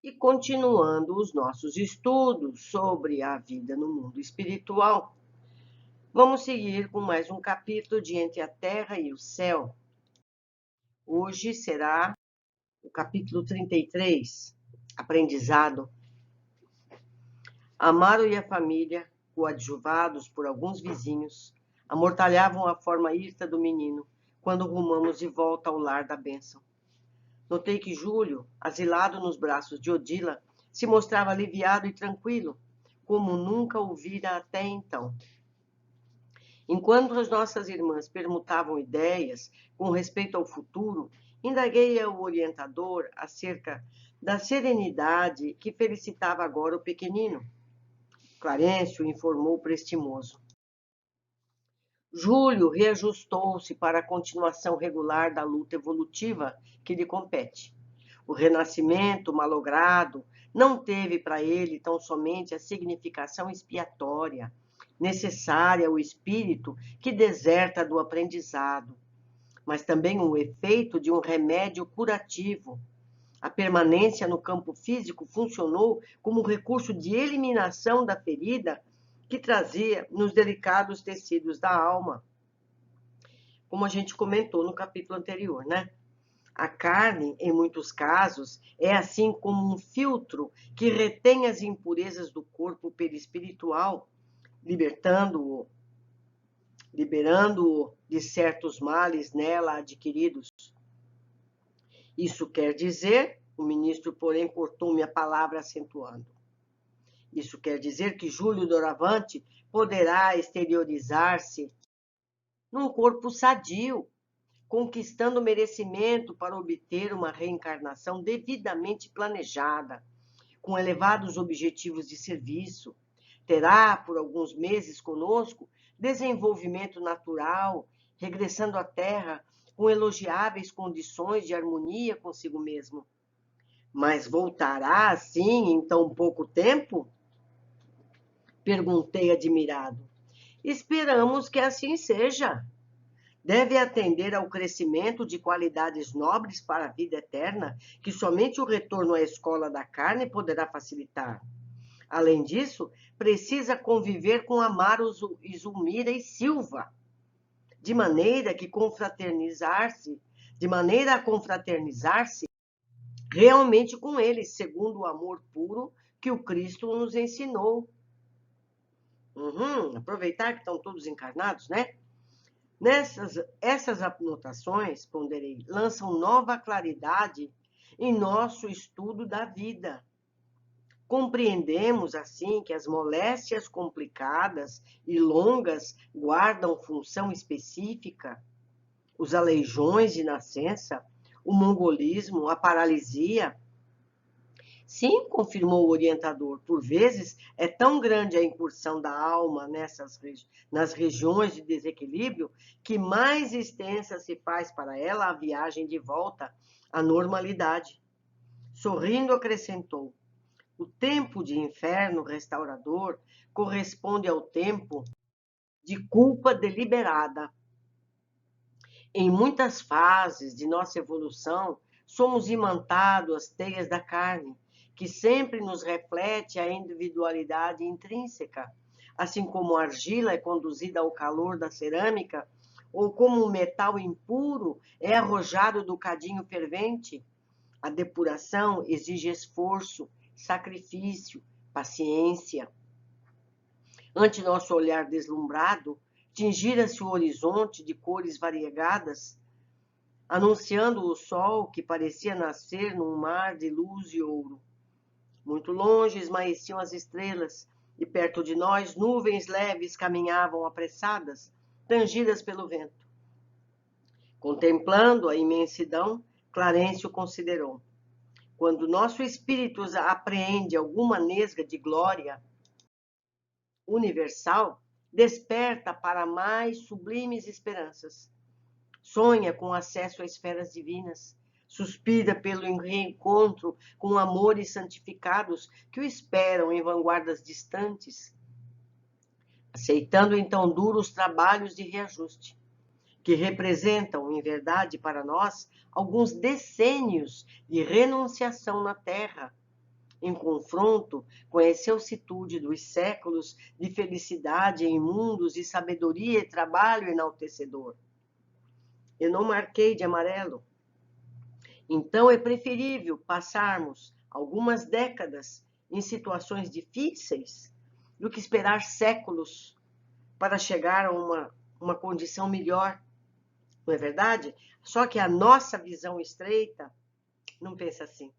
E continuando os nossos estudos sobre a vida no mundo espiritual, vamos seguir com mais um capítulo de Entre a Terra e o Céu. Hoje será o capítulo 33, Aprendizado. Amaro e a família, coadjuvados por alguns vizinhos, amortalhavam a forma hirta do menino quando rumamos de volta ao lar da bênção. Notei que Júlio, asilado nos braços de Odila, se mostrava aliviado e tranquilo, como nunca o vira até então. Enquanto as nossas irmãs permutavam ideias com respeito ao futuro, indaguei ao orientador acerca da serenidade que felicitava agora o pequenino. Clarencio informou prestimoso. Júlio reajustou-se para a continuação regular da luta evolutiva que lhe compete. O renascimento malogrado não teve para ele tão somente a significação expiatória, necessária ao espírito que deserta do aprendizado, mas também o efeito de um remédio curativo. A permanência no campo físico funcionou como recurso de eliminação da ferida que trazia nos delicados tecidos da alma. Como a gente comentou no capítulo anterior, né? A carne, em muitos casos, é assim como um filtro que retém as impurezas do corpo perispiritual, liberando-o de certos males nela adquiridos. Isso quer dizer, o ministro, porém, cortou-me a palavra acentuando. Isso quer dizer que Júlio Doravante poderá exteriorizar-se num corpo sadio, conquistando merecimento para obter uma reencarnação devidamente planejada, com elevados objetivos de serviço. Terá, por alguns meses conosco, desenvolvimento natural, regressando à Terra com elogiáveis condições de harmonia consigo mesmo. Mas voltará assim em tão pouco tempo? Perguntei admirado. Esperamos que assim seja. Deve atender ao crescimento de qualidades nobres para a vida eterna, que somente o retorno à escola da carne poderá facilitar. Além disso, precisa conviver com Amaro e Zulmira e Silva, de maneira a confraternizar-se realmente com eles, segundo o amor puro que o Cristo nos ensinou. Aproveitar que estão todos encarnados, né? Essas anotações, ponderei, lançam nova claridade em nosso estudo da vida. Compreendemos, assim, que as moléstias complicadas e longas guardam função específica. Os aleijões de nascença, o mongolismo, a paralisia. Sim, confirmou o orientador, por vezes é tão grande a incursão da alma nas regiões de desequilíbrio que mais extensa se faz para ela a viagem de volta à normalidade. Sorrindo, acrescentou: o tempo de inferno restaurador corresponde ao tempo de culpa deliberada. Em muitas fases de nossa evolução, somos imantados às teias da carne, que sempre nos reflete a individualidade intrínseca, assim como a argila é conduzida ao calor da cerâmica, ou como o metal impuro é arrojado do cadinho fervente. A depuração exige esforço, sacrifício, paciência. Ante nosso olhar deslumbrado, tingira-se o horizonte de cores variegadas, anunciando o sol que parecia nascer num mar de luz e ouro. Muito longe esmaeciam as estrelas, e perto de nós nuvens leves caminhavam apressadas, tangidas pelo vento. Contemplando a imensidão, Clarencio considerou: quando nosso espírito apreende alguma nesga de glória universal, desperta para mais sublimes esperanças. Sonha com acesso a esferas divinas, suspira pelo reencontro com amores santificados que o esperam em vanguardas distantes, aceitando então duros trabalhos de reajuste, que representam, em verdade, para nós, alguns decênios de renunciação na Terra, em confronto com a excelsitude dos séculos de felicidade em mundos de sabedoria e trabalho enaltecedor. Eu não marquei de amarelo. Então é preferível passarmos algumas décadas em situações difíceis do que esperar séculos para chegar a uma condição melhor. Não é verdade? Só que a nossa visão estreita não pensa assim.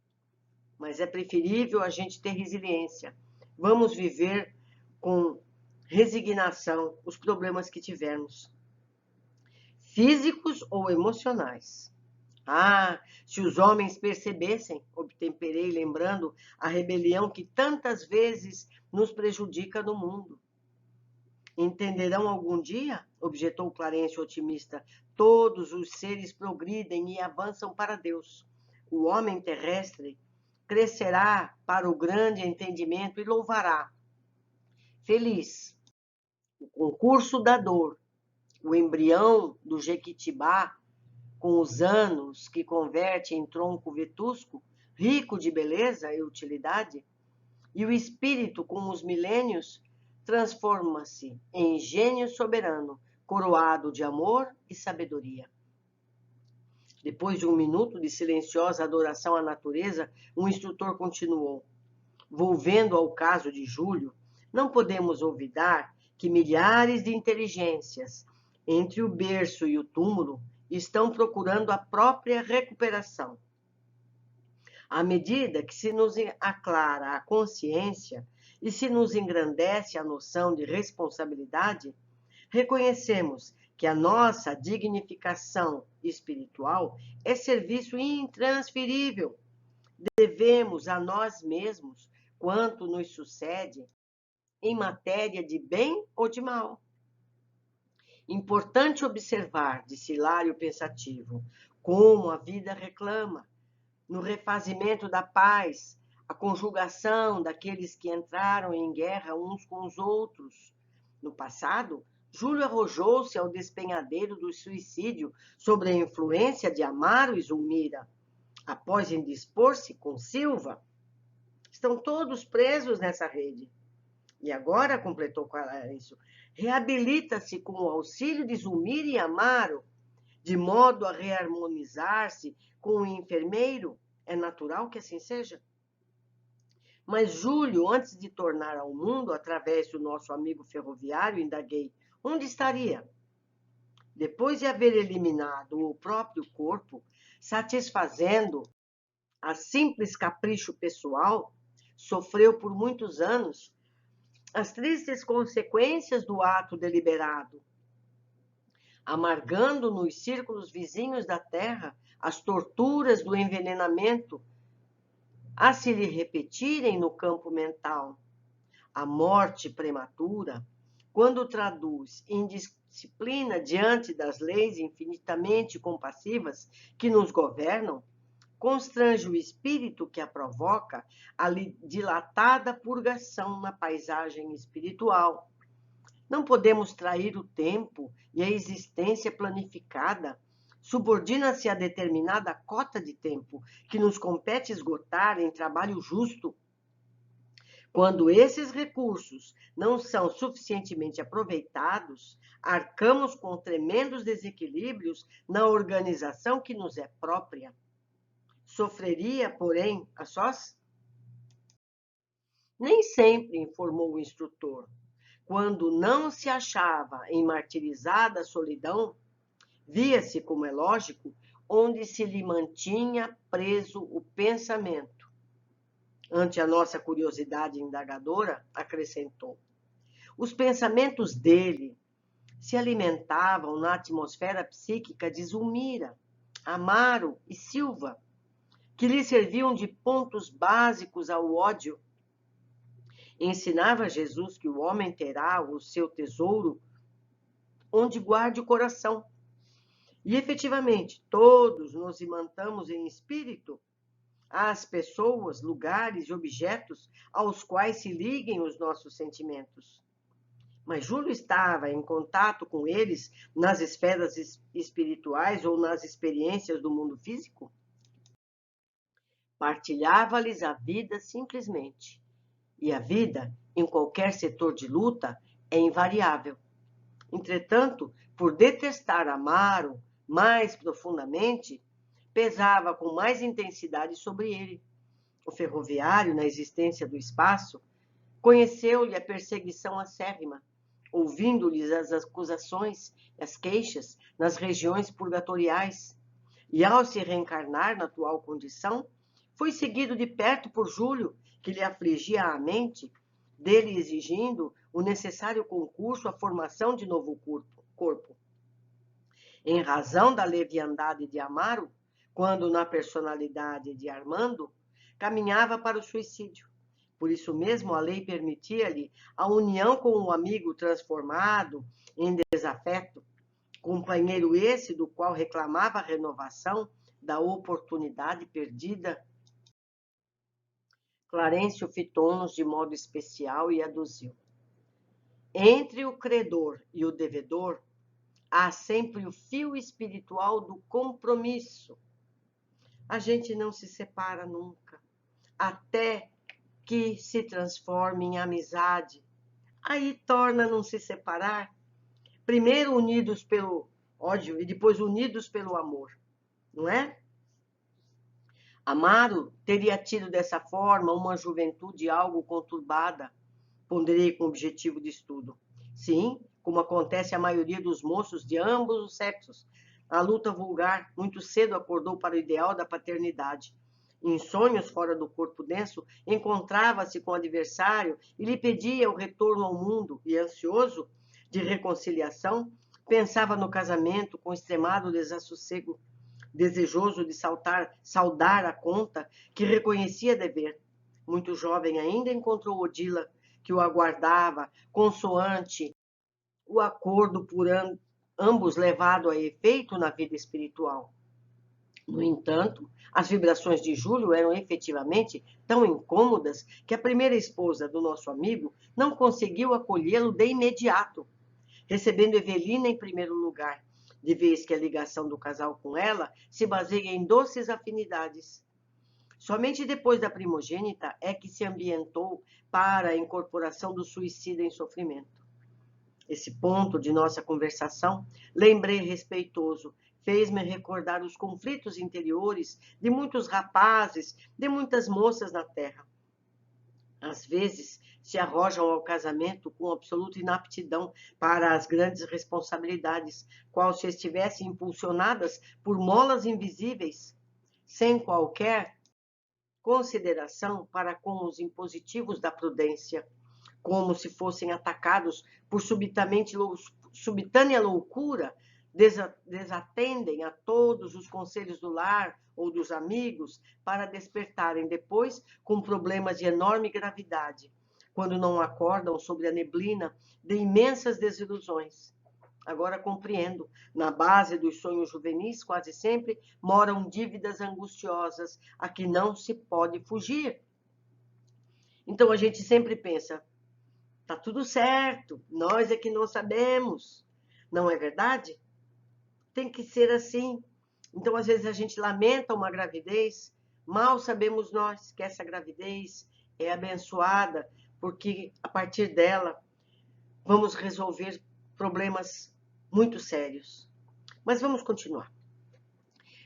Mas é preferível a gente ter resiliência. Vamos viver com resignação os problemas que tivermos, físicos ou emocionais. Ah, se os homens percebessem, obtemperei lembrando a rebelião que tantas vezes nos prejudica no mundo. Entenderão algum dia, objetou Clarence otimista, todos os seres progridem e avançam para Deus. O homem terrestre crescerá para o grande entendimento e louvará. Feliz, o concurso da dor, o embrião do jequitibá, com os anos que converte em tronco vetusco, rico de beleza e utilidade, e o espírito com os milênios transforma-se em gênio soberano, coroado de amor e sabedoria. Depois de um minuto de silenciosa adoração à natureza, o instrutor continuou. Volvendo ao caso de Júlio, não podemos olvidar que milhares de inteligências, entre o berço e o túmulo, estão procurando a própria recuperação. À medida que se nos aclara a consciência e se nos engrandece a noção de responsabilidade, reconhecemos que a nossa dignificação espiritual é serviço intransferível. Devemos a nós mesmos quanto nos sucede em matéria de bem ou de mal. Importante observar, disse Hilário pensativo, como a vida reclama, no refazimento da paz, a conjugação daqueles que entraram em guerra uns com os outros. No passado, Júlio arrojou-se ao despenhadeiro do suicídio sob a influência de Amaro e Zulmira. Após indispor-se com Silva, estão todos presos nessa rede. E agora, completou Clarence, reabilita-se com o auxílio de Zulmira e Amaro, de modo a reharmonizar-se com o enfermeiro. É natural que assim seja? Mas Júlio, antes de tornar ao mundo, através do nosso amigo ferroviário, indaguei, onde estaria? Depois de haver eliminado o próprio corpo, satisfazendo a simples capricho pessoal, sofreu por muitos anos as tristes consequências do ato deliberado, amargando nos círculos vizinhos da Terra as torturas do envenenamento a se lhe repetirem no campo mental. A morte prematura, quando traduz indisciplina diante das leis infinitamente compassivas que nos governam, constrange o espírito que a provoca a dilatada purgação na paisagem espiritual. Não podemos trair o tempo e a existência planificada subordina-se a determinada cota de tempo que nos compete esgotar em trabalho justo. Quando esses recursos não são suficientemente aproveitados, arcamos com tremendos desequilíbrios na organização que nos é própria. Sofreria, porém, a sós? Nem sempre, informou o instrutor. Quando não se achava em martirizada solidão, via-se, como é lógico, onde se lhe mantinha preso o pensamento. Ante a nossa curiosidade indagadora, acrescentou, os pensamentos dele se alimentavam na atmosfera psíquica de Zulmira, Amaro e Silva, que lhe serviam de pontos básicos ao ódio. Ensinava Jesus que o homem terá o seu tesouro onde guarde o coração. E, efetivamente, todos nos imantamos em espírito às pessoas, lugares e objetos aos quais se liguem os nossos sentimentos. Mas Júlio estava em contato com eles nas esferas espirituais ou nas experiências do mundo físico? Partilhava-lhes a vida simplesmente. E a vida, em qualquer setor de luta, é invariável. Entretanto, por detestar Amaro mais profundamente, pesava com mais intensidade sobre ele. O ferroviário, na existência do espaço, conheceu-lhe a perseguição acérrima, ouvindo-lhes as acusações, as queixas, nas regiões purgatoriais, e ao se reencarnar na atual condição, foi seguido de perto por Júlio, que lhe afligia a mente, dele exigindo o necessário concurso à formação de novo corpo. Em razão da leviandade de Amaro, quando na personalidade de Armando, caminhava para o suicídio. Por isso mesmo, a lei permitia-lhe a união com um amigo transformado em desafeto, companheiro esse do qual reclamava a renovação da oportunidade perdida. Clarencio fitou-nos de modo especial e aduziu. Entre o credor e o devedor, há sempre o fio espiritual do compromisso. A gente não se separa nunca, até que se transforme em amizade. Aí torna a não se separar, primeiro unidos pelo ódio e depois unidos pelo amor, não é? Amaro teria tido dessa forma uma juventude algo conturbada, ponderei com objetivo de estudo. Sim, como acontece à maioria dos moços de ambos os sexos, a luta vulgar muito cedo acordou para o ideal da paternidade. Em sonhos fora do corpo denso, encontrava-se com o adversário e lhe pedia o retorno ao mundo, e ansioso de reconciliação, pensava no casamento com extremado desassossego, desejoso de saldar a conta que reconhecia dever. Muito jovem ainda encontrou Odila, que o aguardava, consoante o acordo por ambos levado a efeito na vida espiritual. No entanto, as vibrações de Júlio eram efetivamente tão incômodas que a primeira esposa do nosso amigo não conseguiu acolhê-lo de imediato, recebendo Evelina em primeiro lugar, de vez que a ligação do casal com ela se baseia em doces afinidades. Somente depois da primogênita é que se ambientou para a incorporação do suicida em sofrimento. Esse ponto de nossa conversação, lembrei respeitoso, fez-me recordar os conflitos interiores de muitos rapazes, de muitas moças na terra. Às vezes, se arrojam ao casamento com absoluta inaptidão para as grandes responsabilidades, qual se estivessem impulsionadas por molas invisíveis, sem qualquer consideração para com os impositivos da prudência, como se fossem atacados por subitânea loucura, desatendem a todos os conselhos do lar ou dos amigos para despertarem depois com problemas de enorme gravidade, quando não acordam sobre a neblina de imensas desilusões. Agora compreendo, na base dos sonhos juvenis, quase sempre, moram dívidas angustiosas a que não se pode fugir. Então a gente sempre pensa, tá tudo certo, nós é que não sabemos. Não é verdade? Tem que ser assim. Então, às vezes, a gente lamenta uma gravidez, mal sabemos nós que essa gravidez é abençoada, porque a partir dela vamos resolver problemas muito sérios. Mas vamos continuar.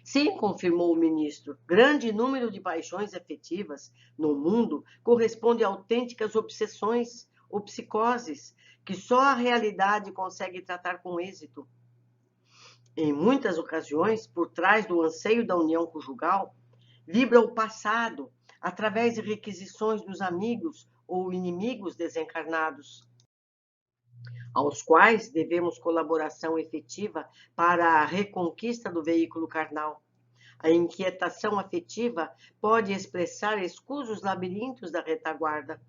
Sim, confirmou o ministro, grande número de paixões afetivas no mundo corresponde a autênticas obsessões ou psicoses, que só a realidade consegue tratar com êxito. Em muitas ocasiões, por trás do anseio da união conjugal, vibra o passado, através de requisições dos amigos ou inimigos desencarnados, aos quais devemos colaboração efetiva para a reconquista do veículo carnal. A inquietação afetiva pode expressar escusos labirintos da retaguarda.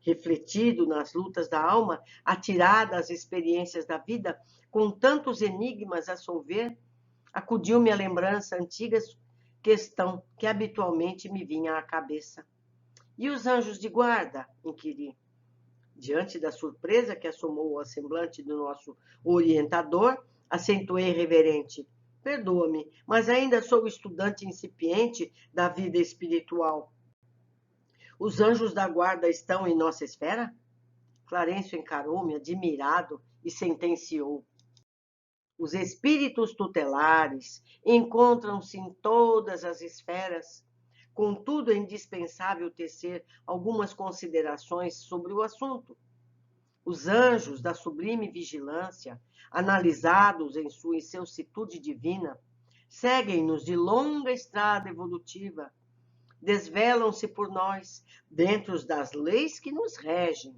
Refletido nas lutas da alma, atirada às experiências da vida, com tantos enigmas a solver, acudiu-me a lembrança antiga questão que habitualmente me vinha à cabeça. E os anjos de guarda? Inquiri. Diante da surpresa que assomou ao semblante do nosso orientador, acentuei reverente. perdoa-me, mas ainda sou estudante incipiente da vida espiritual. Os anjos da guarda estão em nossa esfera? Clarencio encarou-me admirado e sentenciou: os espíritos tutelares encontram-se em todas as esferas. Contudo, é indispensável tecer algumas considerações sobre o assunto. Os anjos da sublime vigilância, analisados em sua excelsitude divina, seguem-nos de longa estrada evolutiva, desvelam-se por nós, dentro das leis que nos regem.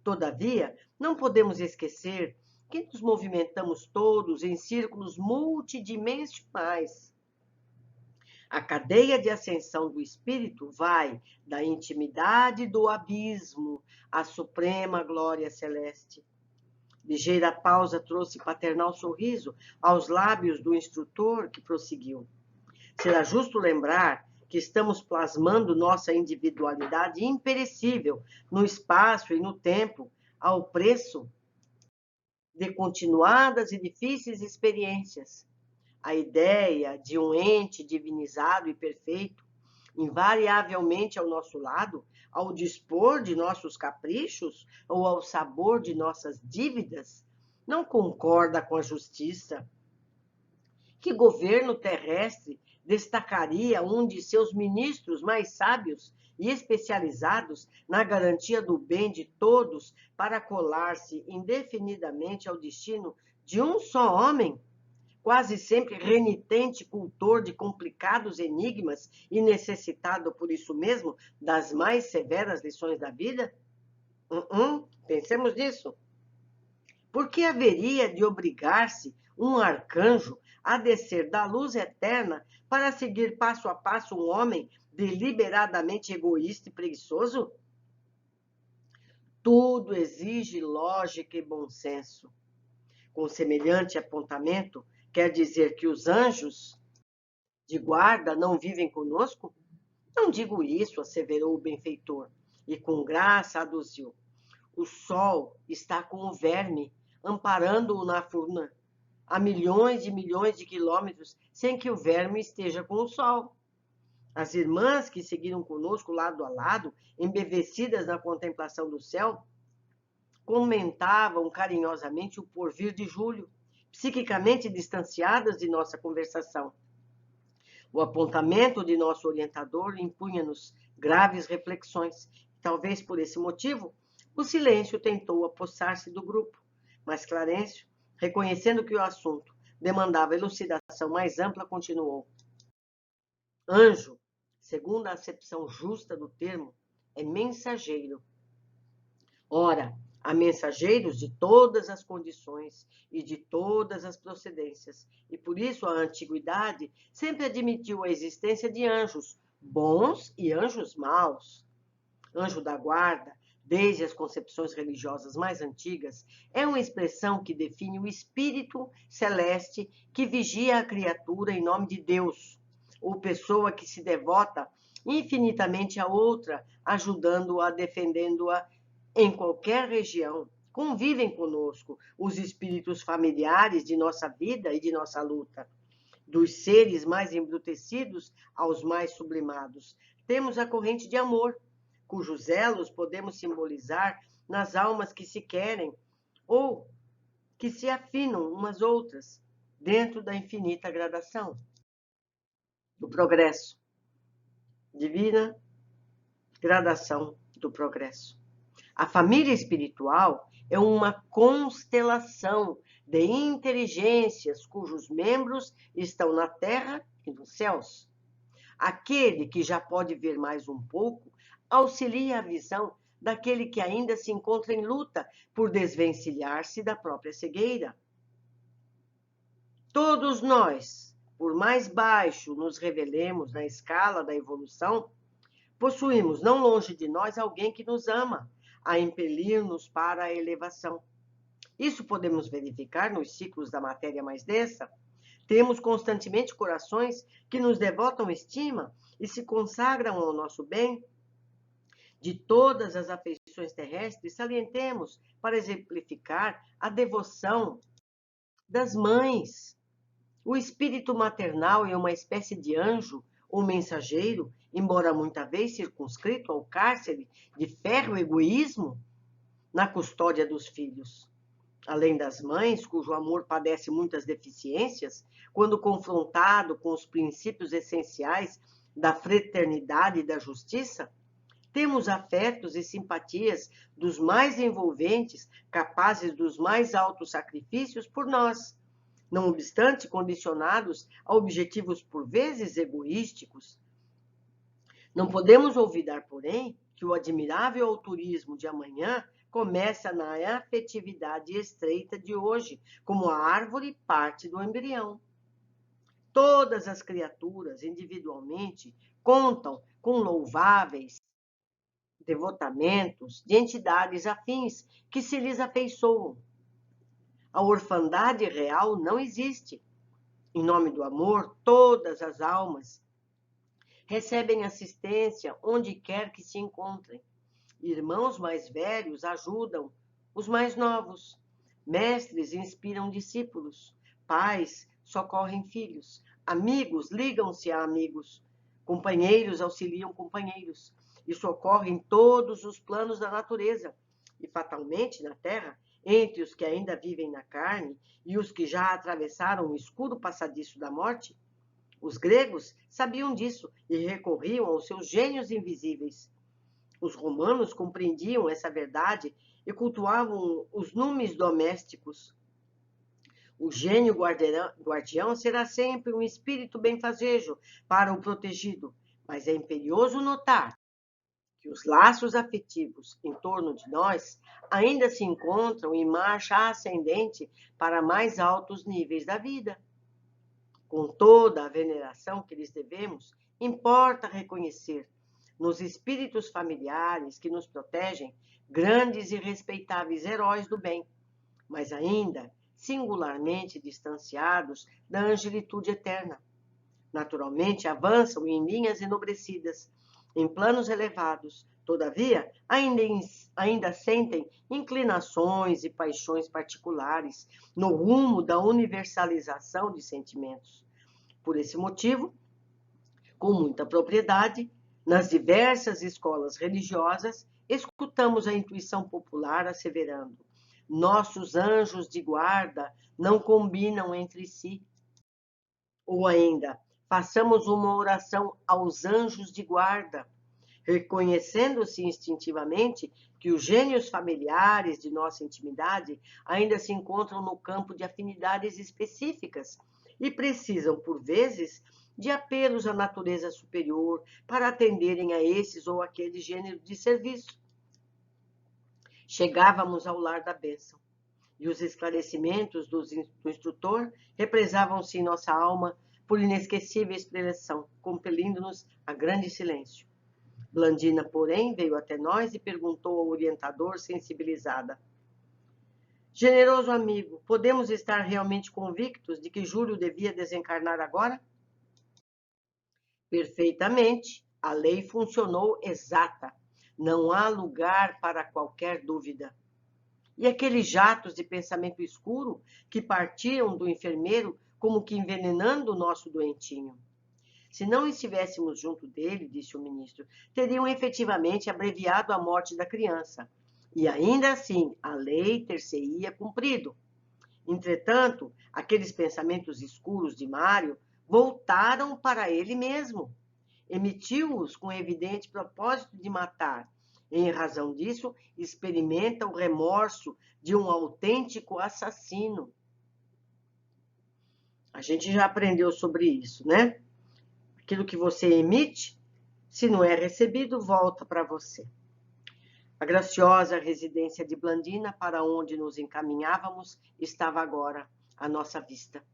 Todavia, não podemos esquecer que nos movimentamos todos em círculos multidimensionais. A cadeia de ascensão do espírito vai da intimidade do abismo à suprema glória celeste. Ligeira pausa trouxe paternal sorriso aos lábios do instrutor, que prosseguiu: será justo lembrar que estamos plasmando nossa individualidade imperecível no espaço e no tempo, ao preço de continuadas e difíceis experiências. A ideia de um ente divinizado e perfeito, invariavelmente ao nosso lado, ao dispor de nossos caprichos ou ao sabor de nossas dívidas, não concorda com a justiça. Que governo terrestre destacaria um de seus ministros mais sábios e especializados na garantia do bem de todos para colar-se indefinidamente ao destino de um só homem, quase sempre renitente cultor de complicados enigmas e necessitado, por isso mesmo, das mais severas lições da vida? Pensemos nisso. Por que haveria de obrigar-se um arcanjo a descer da luz eterna para seguir passo a passo um homem deliberadamente egoísta e preguiçoso? Tudo exige lógica e bom senso. Com semelhante apontamento, quer dizer que os anjos de guarda não vivem conosco? Não digo isso, asseverou o benfeitor, e com graça aduziu: o sol está com o verme, amparando-o na furna, a milhões de quilômetros, sem que o verme esteja com o sol. As irmãs que seguiram conosco lado a lado, embevecidas na contemplação do céu, comentavam carinhosamente o porvir de Júlio, psiquicamente distanciadas de nossa conversação. O apontamento de nosso orientador impunha-nos graves reflexões. Talvez por esse motivo, o silêncio tentou apossar-se do grupo, mas Clarencio, reconhecendo que o assunto demandava elucidação mais ampla, continuou: anjo, segundo a acepção justa do termo, é mensageiro. Ora, há mensageiros de todas as condições e de todas as procedências, e por isso a antiguidade sempre admitiu a existência de anjos bons e anjos maus. Anjo da guarda, desde as concepções religiosas mais antigas, é uma expressão que define o espírito celeste que vigia a criatura em nome de Deus, ou pessoa que se devota infinitamente a outra, ajudando-a, defendendo-a em qualquer região. Convivem conosco os espíritos familiares de nossa vida e de nossa luta, dos seres mais embrutecidos aos mais sublimados. Temos a corrente de amor, cujos elos podemos simbolizar nas almas que se querem ou que se afinam umas outras, dentro da infinita gradação do progresso. Divina gradação do progresso. A família espiritual é uma constelação de inteligências cujos membros estão na terra e nos céus. Aquele que já pode ver mais um pouco auxilia a visão daquele que ainda se encontra em luta por desvencilhar-se da própria cegueira. Todos nós, por mais baixo nos revelemos na escala da evolução, possuímos não longe de nós alguém que nos ama, a impelir-nos para a elevação. Isso podemos verificar nos ciclos da matéria mais densa. Temos constantemente corações que nos devotam estima e se consagram ao nosso bem. De todas as afeições terrestres, salientemos, para exemplificar, a devoção das mães. O espírito maternal é uma espécie de anjo ou mensageiro, embora muita vez circunscrito ao cárcere de ferro egoísmo na custódia dos filhos. Além das mães, cujo amor padece muitas deficiências, quando confrontado com os princípios essenciais da fraternidade e da justiça, temos afetos e simpatias dos mais envolventes, capazes dos mais altos sacrifícios por nós, não obstante condicionados a objetivos por vezes egoísticos. Não podemos olvidar, porém, que o admirável altruísmo de amanhã começa na afetividade estreita de hoje, como a árvore parte do embrião. Todas as criaturas, individualmente, contam com louváveis devotamentos de entidades afins que se lhes afeiçoam. A orfandade real não existe. Em nome do amor, todas as almas recebem assistência onde quer que se encontrem. Irmãos mais velhos ajudam os mais novos. Mestres inspiram discípulos. Pais socorrem filhos. Amigos ligam-se a amigos. Companheiros auxiliam companheiros. Isso ocorre em todos os planos da natureza. E fatalmente na Terra, entre os que ainda vivem na carne e os que já atravessaram o escuro passadiço da morte, os gregos sabiam disso e recorriam aos seus gênios invisíveis. Os romanos compreendiam essa verdade e cultuavam os numes domésticos. O gênio guardião será sempre um espírito benfazejo para o protegido, mas é imperioso notar que os laços afetivos em torno de nós ainda se encontram em marcha ascendente para mais altos níveis da vida. Com toda a veneração que lhes devemos, importa reconhecer nos espíritos familiares que nos protegem grandes e respeitáveis heróis do bem, mas ainda singularmente distanciados da angelitude eterna. Naturalmente avançam em linhas enobrecidas, em planos elevados, todavia ainda sentem inclinações e paixões particulares no rumo da universalização de sentimentos. Por esse motivo, com muita propriedade, nas diversas escolas religiosas, escutamos a intuição popular asseverando: nossos anjos de guarda não combinam entre si. Ou ainda, façamos uma oração aos anjos de guarda, reconhecendo-se instintivamente que os gênios familiares de nossa intimidade ainda se encontram no campo de afinidades específicas e precisam, por vezes, de apelos à natureza superior para atenderem a esses ou aquele gênero de serviço. Chegávamos ao lar da bênção, e os esclarecimentos do instrutor represavam-se em nossa alma por inesquecível expressão, compelindo-nos a grande silêncio. Blandina, porém, veio até nós e perguntou ao orientador, sensibilizada: generoso amigo, podemos estar realmente convictos de que Júlio devia desencarnar agora? Perfeitamente. A lei funcionou exata. Não há lugar para qualquer dúvida. E aqueles jatos de pensamento escuro que partiam do enfermeiro como que envenenando o nosso doentinho? Se não estivéssemos junto dele, disse o ministro, teriam efetivamente abreviado a morte da criança. E ainda assim, a lei ter-se-ia cumprido. Entretanto, aqueles pensamentos escuros de Mário voltaram para ele mesmo. Emitiu-os com evidente propósito de matar. Em razão disso, experimenta o remorso de um autêntico assassino. A gente já aprendeu sobre isso, né? Aquilo que você emite, se não é recebido, volta para você. A graciosa residência de Blandina, para onde nos encaminhávamos, estava agora à nossa vista.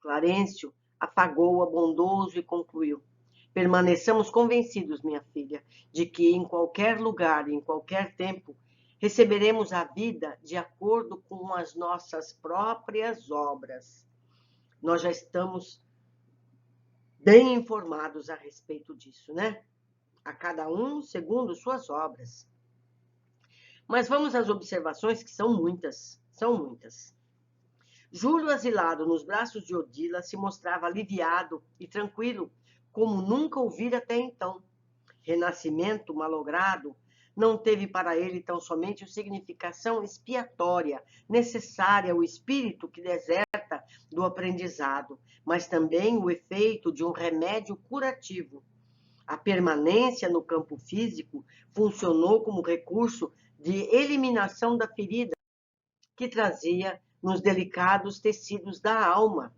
Clarencio afagou-a bondoso e concluiu: permaneçamos convencidos, minha filha, de que em qualquer lugar, em qualquer tempo, receberemos a vida de acordo com as nossas próprias obras. Nós já estamos bem informados a respeito disso, né? A cada um segundo suas obras. Mas vamos às observações, que são muitas, são muitas. Júlio, asilado nos braços de Odila, se mostrava aliviado e tranquilo, como nunca o vira até então. Renascimento malogrado não teve para ele tão somente a significação expiatória necessária ao espírito que deserta do aprendizado, mas também o efeito de um remédio curativo. A permanência no campo físico funcionou como recurso de eliminação da ferida que trazia nos delicados tecidos da alma.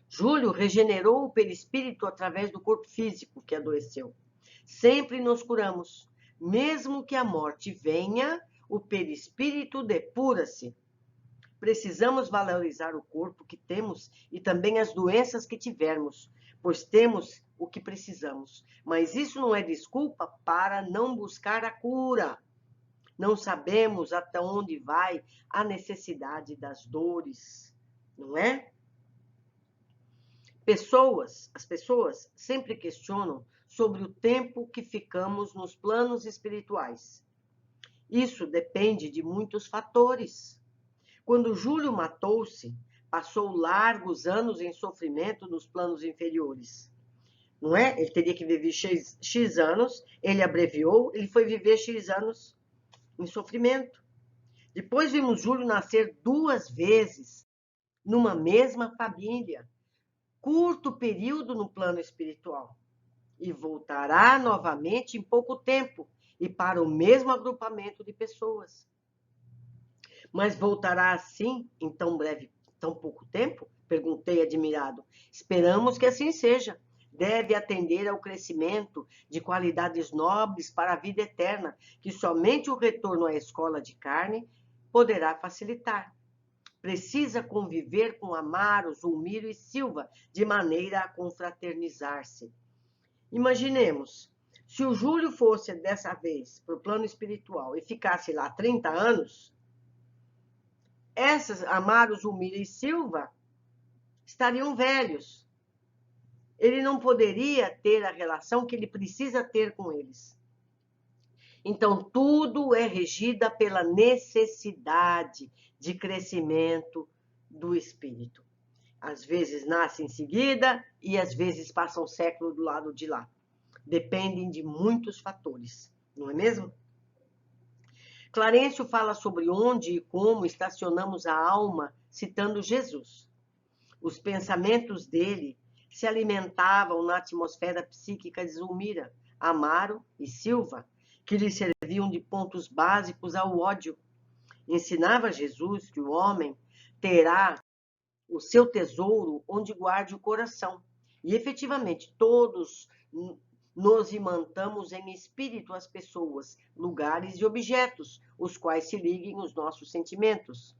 Júlio regenerou o perispírito através do corpo físico que adoeceu. Sempre nos curamos. Mesmo que a morte venha, o perispírito depura-se. Precisamos valorizar o corpo que temos e também as doenças que tivermos, pois temos o que precisamos. Mas isso não é desculpa para não buscar a cura. Não sabemos até onde vai a necessidade das dores, não é? As pessoas sempre questionam sobre o tempo que ficamos nos planos espirituais. Isso depende de muitos fatores. Quando Júlio matou-se, passou largos anos em sofrimento nos planos inferiores. Não é? Ele teria que viver X anos, ele abreviou, ele foi viver X anos em sofrimento. Depois vimos Júlio nascer 2 vezes numa mesma família, curto período no plano espiritual, e voltará novamente em pouco tempo e para o mesmo agrupamento de pessoas. Mas voltará assim em tão pouco tempo? Perguntei admirado. Esperamos que assim seja. Deve atender ao crescimento de qualidades nobres para a vida eterna, que somente o retorno à escola de carne poderá facilitar. Precisa conviver com Amaro, Zulmiro e Silva, de maneira a confraternizar-se. Imaginemos, se o Júlio fosse dessa vez para o plano espiritual e ficasse lá 30 anos, essas Amaro, Zulmiro e Silva estariam velhos. Ele não poderia ter a relação que ele precisa ter com eles. Então, tudo é regida pela necessidade de crescimento do espírito. Às vezes nasce em seguida e às vezes passa um século do lado de lá. Dependem de muitos fatores, não é mesmo? Clarencio fala sobre onde e como estacionamos a alma, citando Jesus. Os pensamentos dele se alimentavam na atmosfera psíquica de Zulmira, Amaro e Silva, que lhe serviam de pontos básicos ao ódio. Ensinava Jesus que o homem terá o seu tesouro onde guarde o coração. E, efetivamente, todos nos imantamos em espírito às pessoas, lugares e objetos, os quais se liguem os nossos sentimentos.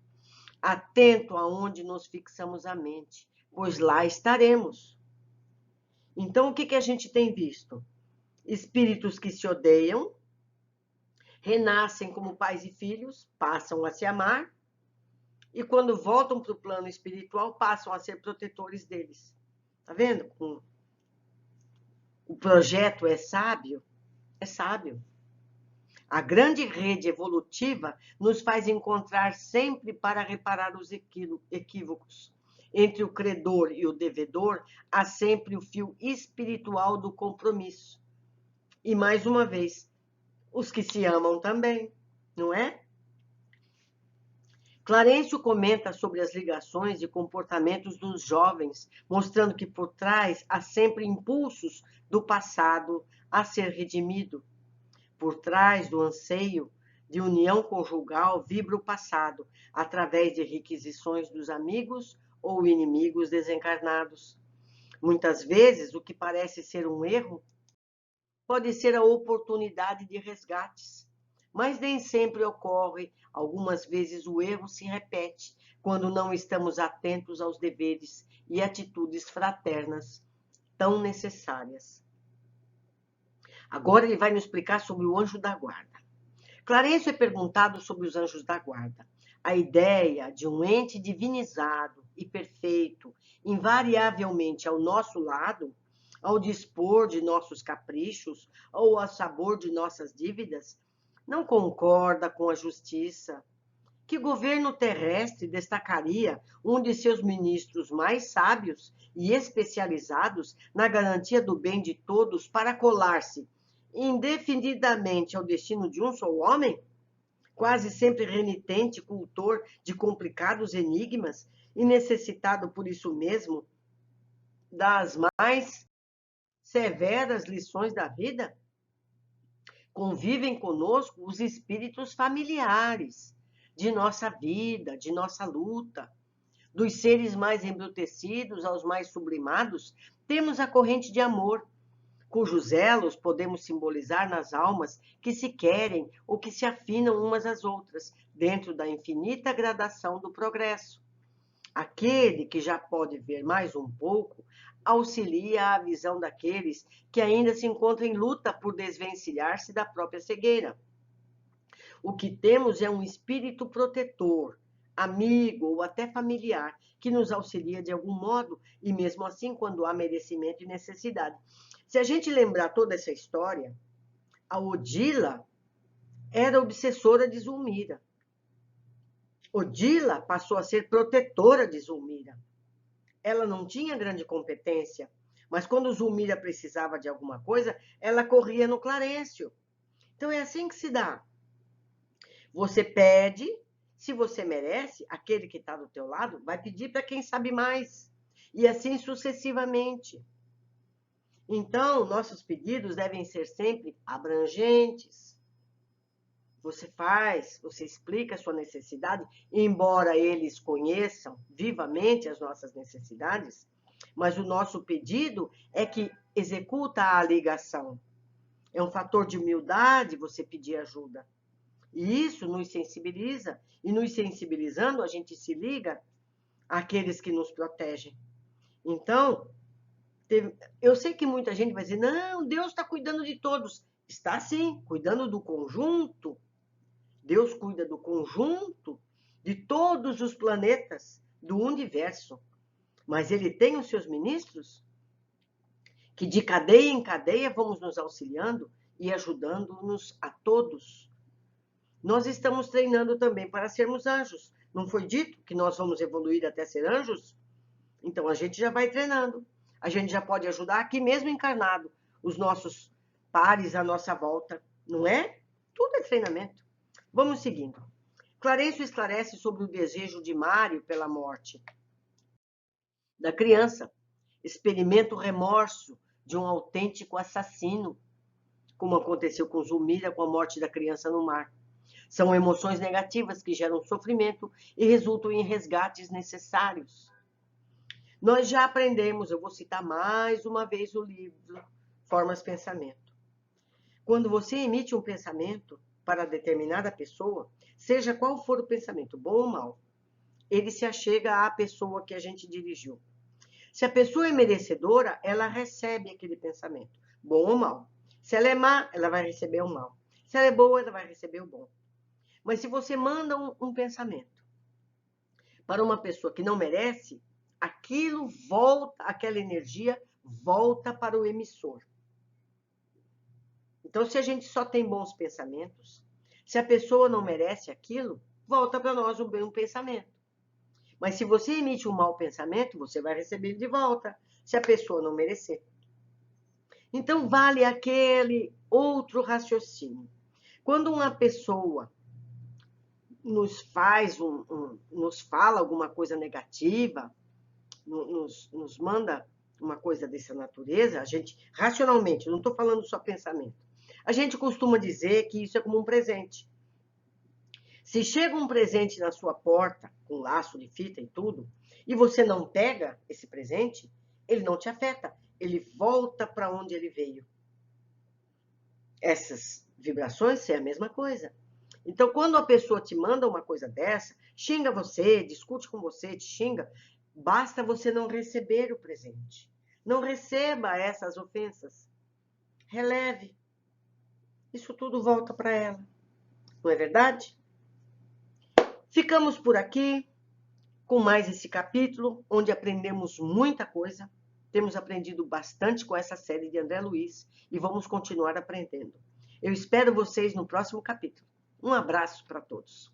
Atento aonde nos fixamos a mente, pois lá estaremos. Então, o que a gente tem visto? Espíritos que se odeiam, renascem como pais e filhos, passam a se amar, e quando voltam para o plano espiritual, passam a ser protetores deles. Tá vendo? O projeto é sábio? É sábio. A grande rede evolutiva nos faz encontrar sempre para reparar os equívocos. Entre o credor e o devedor, há sempre o fio espiritual do compromisso. E, mais uma vez, os que se amam também, não é? Clarencio comenta sobre as ligações e comportamentos dos jovens, mostrando que por trás há sempre impulsos do passado a ser redimido. Por trás do anseio de união conjugal vibra o passado, através de requisições dos amigos ou inimigos desencarnados. Muitas vezes, o que parece ser um erro pode ser a oportunidade de resgates, mas nem sempre ocorre. Algumas vezes o erro se repete quando não estamos atentos aos deveres e atitudes fraternas tão necessárias. Agora ele vai nos explicar sobre o anjo da guarda. Clarencio é perguntado sobre os anjos da guarda. A ideia de um ente divinizado e perfeito, invariavelmente ao nosso lado, ao dispor de nossos caprichos ou ao sabor de nossas dívidas, não concorda com a justiça Que governo terrestre destacaria um de seus ministros mais sábios e especializados na garantia do bem de todos para colar-se indefinidamente ao destino de um só homem? Quase sempre renitente, cultor de complicados enigmas e necessitado por isso mesmo das mais severas lições da vida? Convivem conosco os espíritos familiares de nossa vida, de nossa luta. Dos seres mais embrutecidos aos mais sublimados, temos a corrente de amor, cujos elos podemos simbolizar nas almas que se querem ou que se afinam umas às outras, dentro da infinita gradação do progresso. Aquele que já pode ver mais um pouco, auxilia a visão daqueles que ainda se encontram em luta por desvencilhar-se da própria cegueira. O que temos é um espírito protetor, amigo ou até familiar, que nos auxilia de algum modo, e mesmo assim quando há merecimento e necessidade. Se a gente lembrar toda essa história, a Odila era obsessora de Zulmira. Odila passou a ser protetora de Zulmira. Ela não tinha grande competência, mas quando Zulmira precisava de alguma coisa, ela corria no Clarencio. Então é assim que se dá. Você pede, se você merece, aquele que está do teu lado vai pedir para quem sabe mais. E assim sucessivamente. Então, nossos pedidos devem ser sempre abrangentes. Você explica a sua necessidade, embora eles conheçam vivamente as nossas necessidades, mas o nosso pedido é que executa a ligação. É um fator de humildade você pedir ajuda. E isso nos sensibiliza, e nos sensibilizando, a gente se liga àqueles que nos protegem. Então, eu sei que muita gente vai dizer, não, Deus está cuidando de todos. Está sim, cuidando do conjunto. Deus cuida do conjunto de todos os planetas do universo. Mas ele tem os seus ministros que de cadeia em cadeia vamos nos auxiliando e ajudando-nos a todos. Nós estamos treinando também para sermos anjos. Não foi dito que nós vamos evoluir até ser anjos? Então a gente já vai treinando. A gente já pode ajudar aqui mesmo encarnado os nossos pares à nossa volta, não é? Tudo é treinamento. Vamos seguindo. Clarencio esclarece sobre o desejo de Mário pela morte da criança. Experimenta o remorso de um autêntico assassino, como aconteceu com Zulmira com a morte da criança no mar. São emoções negativas que geram sofrimento e resultam em resgates necessários. Nós já aprendemos, eu vou citar mais uma vez o livro Formas Pensamento. Quando você emite um pensamento para determinada pessoa, seja qual for o pensamento, bom ou mau, ele se achega à pessoa que a gente dirigiu. Se a pessoa é merecedora, ela recebe aquele pensamento, bom ou mau. Se ela é má, ela vai receber o mal. Se ela é boa, ela vai receber o bom. Mas se você manda um pensamento para uma pessoa que não merece, aquilo volta, aquela energia volta para o emissor. Então, se a gente só tem bons pensamentos, se a pessoa não merece aquilo, volta para nós um bom pensamento. Mas se você emite um mau pensamento, você vai receber de volta, se a pessoa não merecer. Então, vale aquele outro raciocínio. Quando uma pessoa nos fala alguma coisa negativa, nos manda uma coisa dessa natureza, a gente, racionalmente, não estou falando só pensamento, a gente costuma dizer que isso é como um presente. Se chega um presente na sua porta, com laço de fita e tudo, e você não pega esse presente, ele não te afeta, ele volta para onde ele veio. Essas vibrações é a mesma coisa. Então, quando a pessoa te manda uma coisa dessa, xinga você, discute com você, te xinga, basta você não receber o presente. Não receba essas ofensas. Releve. Isso tudo volta para ela. Não é verdade? Ficamos por aqui com mais esse capítulo, onde aprendemos muita coisa. Temos aprendido bastante com essa série de André Luiz e vamos continuar aprendendo. Eu espero vocês no próximo capítulo. Um abraço para todos.